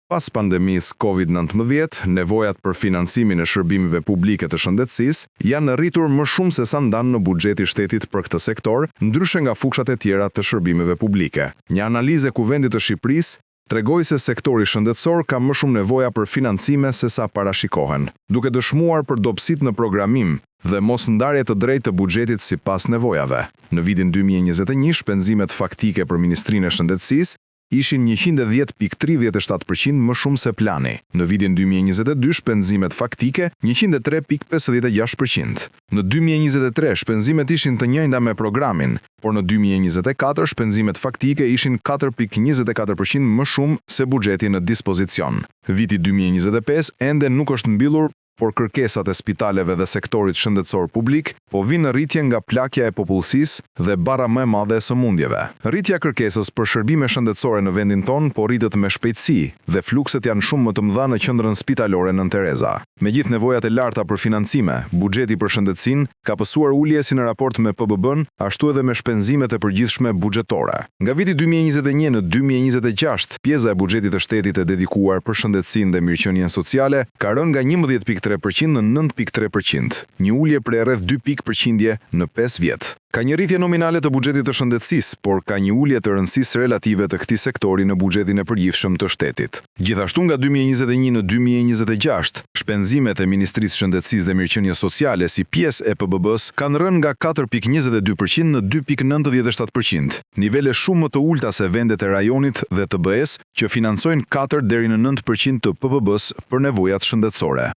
Pas pandemisë COVID-19, nevojat për finansimin e shërbimeve publike të shëndetësisë janë rritur më shumë se sa ndan në buxheti i shtetit për këtë sektor, ndryshe nga fushat e tjera të shërbimeve publike. Një analizë e Kuvendit të Shqipërisë tregoi se sektori shëndetësor ka më shumë nevoja për financime se sa parashikohen, duke dëshmuar për dobësitë në programim dhe mos ndarje të drejtë të buxhetit sipas nevojave. Në vitin 2021, shpenzimet faktike për Ministrinë e Shëndetësisë ishin 110.37% më shumë se plani. Në vitin 2022, shpenzimet faktike 103.56%. Në 2023, shpenzimet ishin të njëjta me programin, por në 2024, shpenzimet faktike ishin 4.24% më shumë se buxheti në dispozicion. Viti 2025 ende nuk është mbyllur, por kërkesat e spitaleve dhe sektorit shëndetësor publik po vinë në rritje nga plakja e popullsisë dhe bara më e madhe e sëmundjeve. Rritja e kërkesës për shërbime shëndetësore në vendin ton po rritet me shpejtësi dhe flukset janë shumë më të mëdha në qendrën spitalore Nën Tereza. Megjithë nevojat e larta për financime, buxheti për shëndetësinë ka pësuar ulje si në raport me PBB-n, ashtu edhe me shpenzimet e përgjithshme buxhetore. Nga viti 2021 në 2026, pjesa e buxhetit të shtetit e dedikuar për shëndetësinë dhe mirëqenien sociale ka rënë nga 11.3% në 9.3%, një ulje prej rreth 2 pikë përqindje në 5 vjet. Ka një rritje nominale të buxhetit të shëndetësisë, por ka një ulje të rëndësisë relative të këtij sektori në buxhetin e përgjithshëm të shtetit. Gjithashtu nga 2021 në 2026, shpenzimet e Ministrisë Shëndetësisë dhe Mirëqenies Sociale si pjesë e PBB-s kanë rënë nga 4.22% në 2.97%, nivele shumë më të ulta se vendet e rajonit dhe TB-s që financojnë 4 deri në 9% të PBB-s për nevojat shëndetësore.